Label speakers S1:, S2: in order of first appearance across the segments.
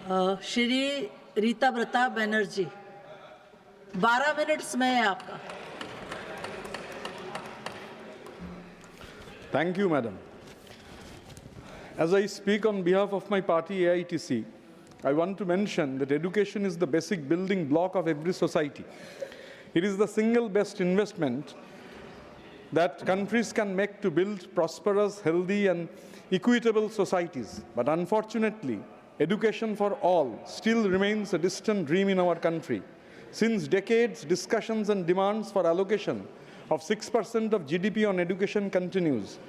S1: Shri Ritabrata Banerjee, 12 minutes में है आपका।
S2: Thank you, Madam. As I speak on behalf of my party, AITC, I want to mention that education is the basic building block of every society. It is the single best investment that countries can make to build prosperous, healthy, and equitable societies. But unfortunately, education for all still remains a distant dream in our country. Since decades, discussions and demands for allocation of 6% of GDP on education continues.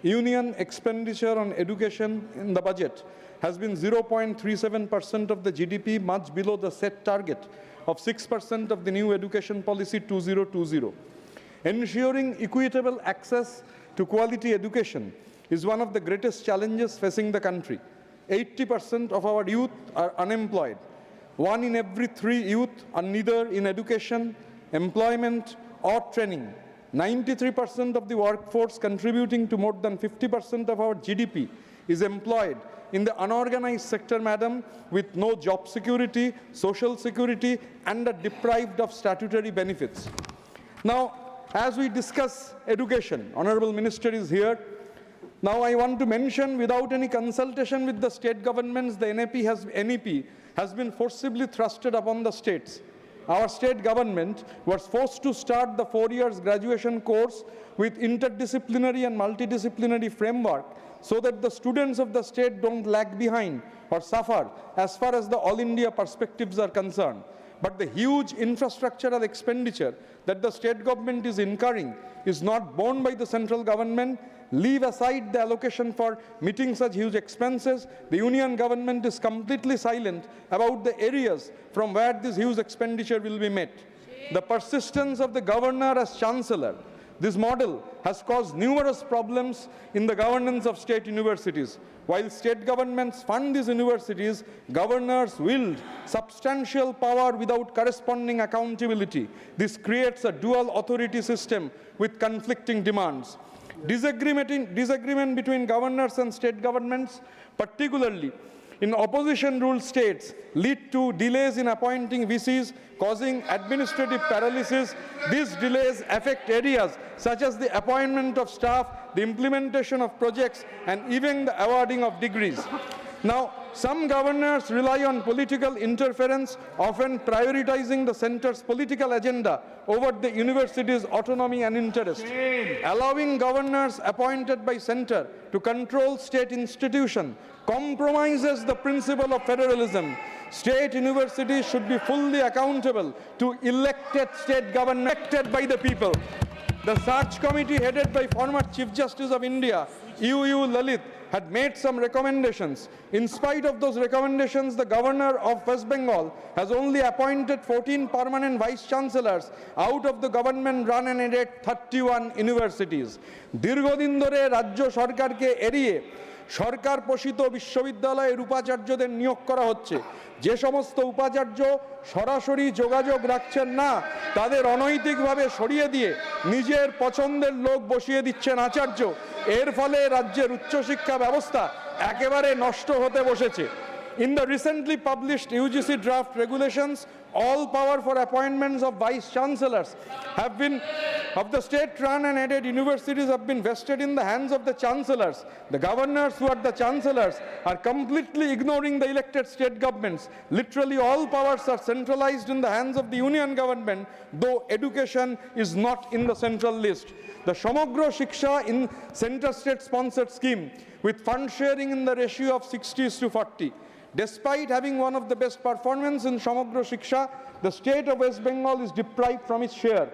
S2: Union expenditure on education in the budget has been 0.37% of the GDP, much below the set target of 6% of the new education policy 2020. Ensuring equitable access to quality education is one of the greatest challenges facing the country. 80% of our youth are unemployed. 1 in every 3 youth are neither in education, employment, or training. 93% of the workforce, contributing to more than 50% of our GDP, is employed in the unorganized sector, madam, with no job security, social security, and are deprived of statutory benefits. Now, as we discuss education, Honorable Minister is here. Now I want to mention, without any consultation with the state governments, the NEP has been forcibly thrusted upon the states. Our state government was forced to start the 4 years graduation course with interdisciplinary and multidisciplinary framework so that the students of the state don't lag behind or suffer as far as the all India perspectives are concerned. But the huge infrastructural expenditure that the state government is incurring is not borne by the central government. Leave aside the allocation for meeting such huge expenses, the union government is completely silent about the areas from where this huge expenditure will be met. The persistence of the governor as chancellor, this model has caused numerous problems in the governance of state universities. While state governments fund these universities, governors wield substantial power without corresponding accountability. This creates a dual authority system with conflicting demands. Disagreement between governors and state governments, particularly in opposition-ruled states, lead to delays in appointing VCs, causing administrative paralysis. These delays affect areas such as the appointment of staff, the implementation of projects, and even the awarding of degrees. Now, some governors rely on political interference, often prioritizing the centre's political agenda over the university's autonomy and interest. Allowing governors appointed by centre to control state institutions compromises the principle of federalism. State universities should be fully accountable to elected state government elected by the people. The search committee headed by former Chief Justice of India, U. Lalit, had made some recommendations. In spite of those recommendations, the governor of West Bengal has only appointed 14 permanent vice-chancellors out of the government-run and aided 31 universities. দীর্ঘদিন ধরে রাজ্য সরকারকে এড়িয়ে সরকার পোষিত বিশ্ববিদ্যালয়ের উপাচার্যদের নিয়োগ করা হচ্ছে। যে সমস্ত উপাচার্য সরাসরি যোগাযোগ রাখছেন না, তাদের অনৈতিকভাবে সরিয়ে দিয়ে নিজের পছন্দের লোক বসিয়ে দিচ্ছেন আচার্য। এর ফলে রাজ্যের উচ্চশিক্ষা ব্যবস্থা একেবারে নষ্ট হতে বসেছে। In the recently published UGC draft regulations, all power for appointments of vice-chancellors of the state-run and aided universities have been vested in the hands of the chancellors. The governors who are the chancellors are completely ignoring the elected state governments. Literally all powers are centralized in the hands of the union government, though education is not in the central list. The Shamagro Shiksha in center state-sponsored scheme with fund sharing in the ratio of 60:40. Despite having one of the best performance in Shamagro Shiksha, the state of West Bengal is deprived from its share.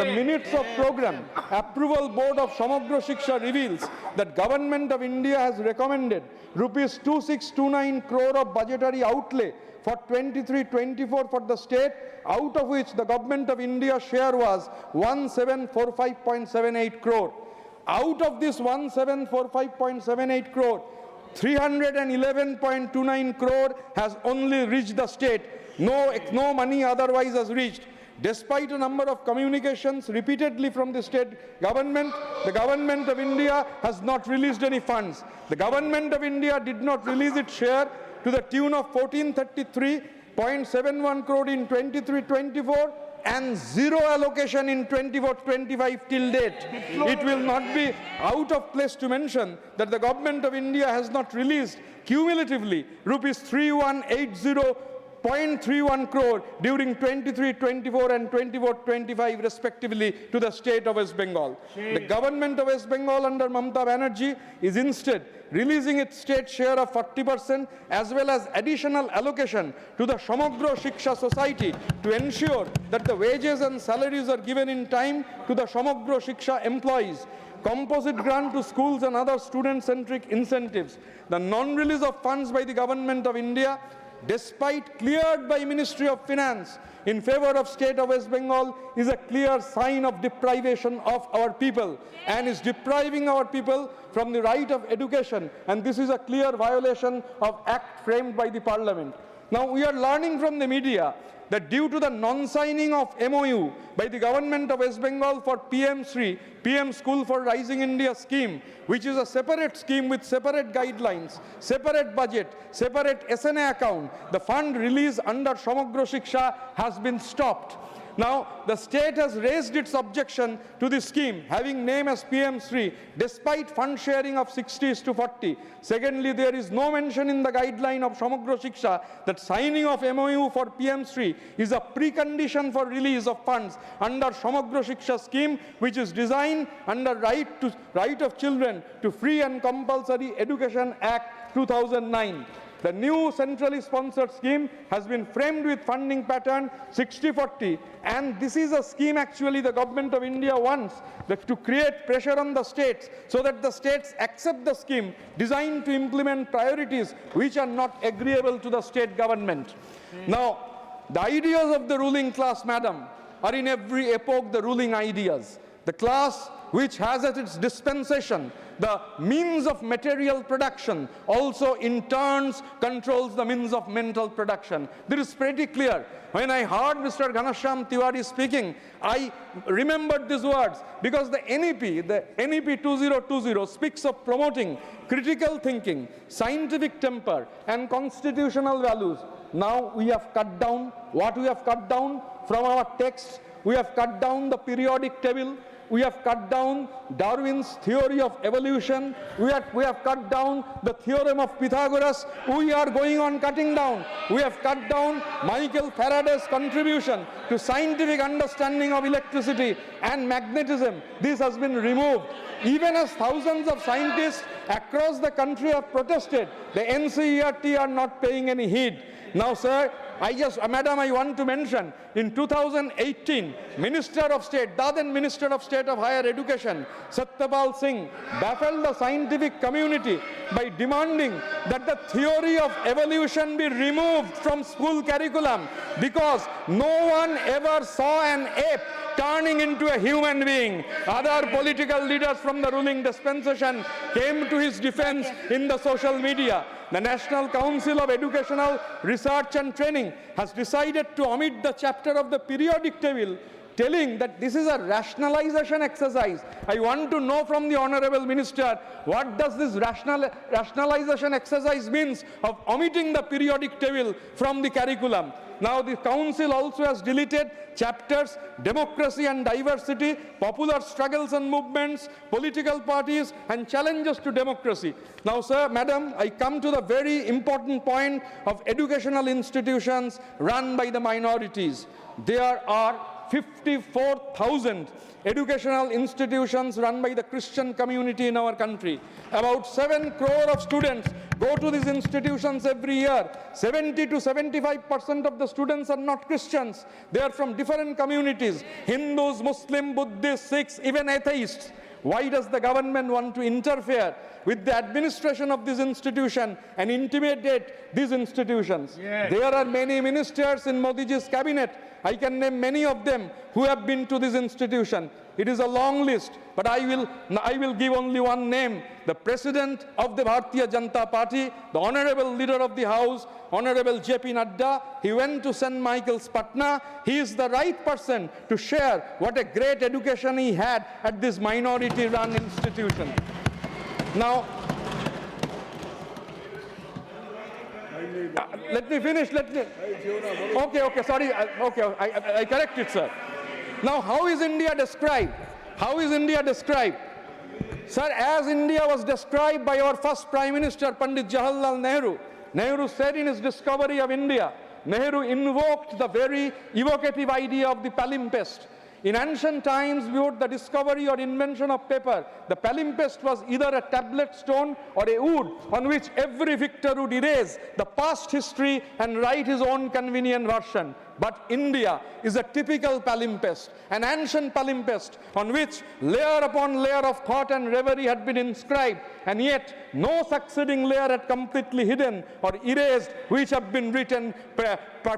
S2: The minutes of program approval board of Shamagro Shiksha reveals that Government of India has recommended rupees 2629 crore of budgetary outlay for 23-24 for the state, out of which the Government of India's share was 1745.78 crore. Out of this 1745.78 crore, 311.29 crore has only reached the state. No money otherwise has reached. Despite a number of communications repeatedly from the state government, the Government of India has not released any funds. The Government of India did not release its share to the tune of 1433.71 crore in 23-24 and zero allocation in 24-25 till date. It will not be out of place to mention that the government of India has not released cumulatively rupees 3180.31 crore during 23-24 and 24-25 respectively to the state of West Bengal. The government of West Bengal under Mamata Banerjee is instead releasing its state share of 40% as well as additional allocation to the Samagro Shiksha Society to ensure that the wages and salaries are given in time to the Samagro Shiksha employees. Composite grant to schools and other student-centric incentives. The non-release of funds by the government of India, despite cleared by Ministry of Finance in favor of state of West Bengal, is a clear sign of deprivation of our people and is depriving our people from the right of education, and this is a clear violation of act framed by the Parliament. Now we are learning from the media that due to the non-signing of MOU by the government of West Bengal for PM-SHRI, PM School for Rising India scheme, which is a separate scheme with separate guidelines, separate budget, separate SNA account, the fund release under Samagro Shiksha has been stopped. Now, the state has raised its objection to the scheme, having name as PM-SHRI, despite fund sharing of 60:40. Secondly, there is no mention in the guideline of Samagro Shiksha that signing of MOU for PM-SHRI is a precondition for release of funds under Samagro Shiksha scheme, which is designed under Right of Children to Free and Compulsory Education Act 2009. The new centrally sponsored scheme has been framed with funding pattern 60-40, and this is a scheme actually the government of India wants to create pressure on the states so that the states accept the scheme designed to implement priorities which are not agreeable to the state government. Now, the ideas of the ruling class, madam, are in every epoch the ruling ideas. The class which has at its dispensation the means of material production also in turns controls the means of mental production. This is pretty clear. When I heard Mr. Ghanashyam Tiwari speaking, I remembered these words because the NEP 2020 speaks of promoting critical thinking, scientific temper and constitutional values. Now we have cut down what we have cut down from our texts. We have cut down the periodic table. We have cut down Darwin's theory of evolution. We have cut down the theorem of Pythagoras. We are going on cutting down. We have cut down Michael Faraday's contribution to scientific understanding of electricity and magnetism. This has been removed. Even as thousands of scientists across the country have protested, the NCERT are not paying any heed. Now, sir, Madam, I want to mention, in 2018, Minister of State, then Minister of State of Higher Education, Satyapal Singh, baffled the scientific community by demanding that the theory of evolution be removed from school curriculum because no one ever saw an ape turning into a human being. Other political leaders from the ruling dispensation came to his defense in the social media. The National Council of Educational Research and Training has decided to omit the chapter of the periodic table, telling that this is a rationalization exercise. I want to know from the Honorable Minister, what does this rationalization exercise means of omitting the periodic table from the curriculum? Now the Council also has deleted chapters, democracy and diversity, popular struggles and movements, political parties and challenges to democracy. Now, sir, madam, I come to the very important point of educational institutions run by the minorities. There are 54,000 educational institutions run by the Christian community in our country. About 7 crore of students go to these institutions every year. 70 to 75% of the students are not Christians. They are from different communities, Hindus, Muslim, Buddhists, Sikhs, even atheists. Why does the government want to interfere with the administration of this institution and intimidate these institutions? Yes. There are many ministers in Modiji's cabinet. I can name many of them who have been to this institution. It is a long list, but I will give only one name. The President of the Bharatiya Janata Party, the Honorable Leader of the House, Honorable J.P. Nadda. He went to St. Michael's, Patna. He is the right person to share what a great education he had at this minority-run institution. Now, Let me finish. Okay, sorry. I correct it, sir. Now, how is India described? How is India described? Sir, as India was described by our first Prime Minister, Pandit Jawaharlal Nehru, Nehru said in his discovery of India, Nehru invoked the very evocative idea of the palimpsest. In ancient times, before the discovery or invention of paper, the palimpsest was either a tablet stone or a wood on which every victor would erase the past history and write his own convenient version. But India is a typical palimpsest, an ancient palimpsest on which layer upon layer of thought and reverie had been inscribed, and yet no succeeding layer had completely hidden or erased which have been written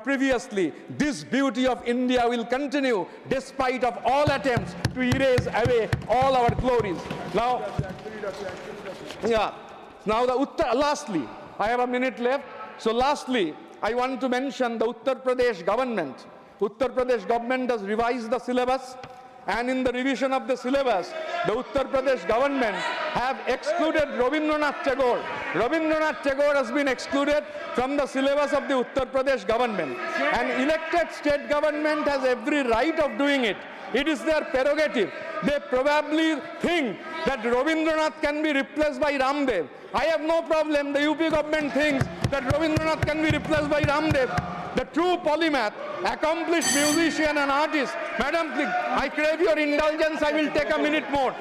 S2: previously. This beauty of India will continue despite of all attempts to erase away all our glories. Now, lastly, I have a minute left. So lastly, I want to mention the Uttar Pradesh government. Uttar Pradesh government has revised the syllabus, and in the revision of the syllabus, the Uttar Pradesh government have excluded Rabindranath Tagore. Rabindranath Tagore has been excluded from the syllabus of the Uttar Pradesh government. An elected state government has every right of doing it. It is their prerogative. They probably think that Rabindranath can be replaced by Ramdev. I have no problem. The UP government thinks that Rabindranath can be replaced by Ramdev. The true polymath, accomplished musician and artist. Madam, I crave your indulgence. I will take a minute more.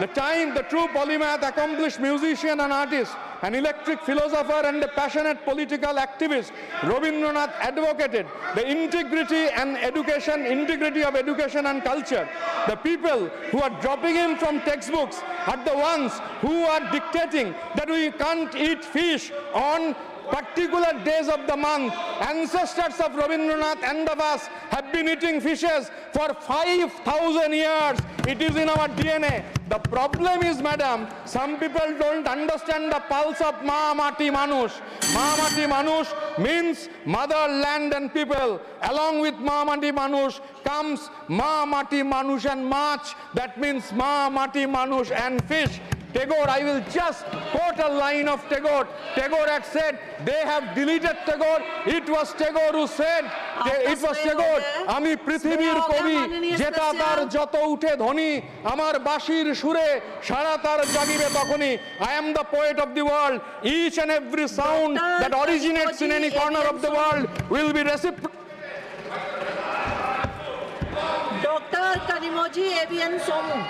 S2: The true polymath, accomplished musician and artist, an electric philosopher and a passionate political activist, Rabindranath advocated the integrity of education and culture. The people who are dropping him from textbooks are the ones who are dictating that we can't eat fish on particular days of the month. Ancestors of Rabindranath and of us have been eating fishes for 5,000 years. It is in our DNA. The problem is, madam, some people don't understand the pulse of Ma Mati Manush. Ma Mati Manush means mother, land and people. Along with Ma Mati Manush comes Ma Mati Manush and Mach. That means Ma Mati Manush and fish. Tagore, I will just quote a line of Tagore. Tagore had said, they have deleted Tagore. It was Tagore who said, it was Tagore, Ami Prithibir Kobi, Jeta tar joto uthe dhoni, Amar Bashir Shure, Shara tar jagibe takhoni. I am the poet of the world. Each and every sound that originates in any corner of the world will be reciprocated.
S1: Dr. Kanimoji ABN Somu.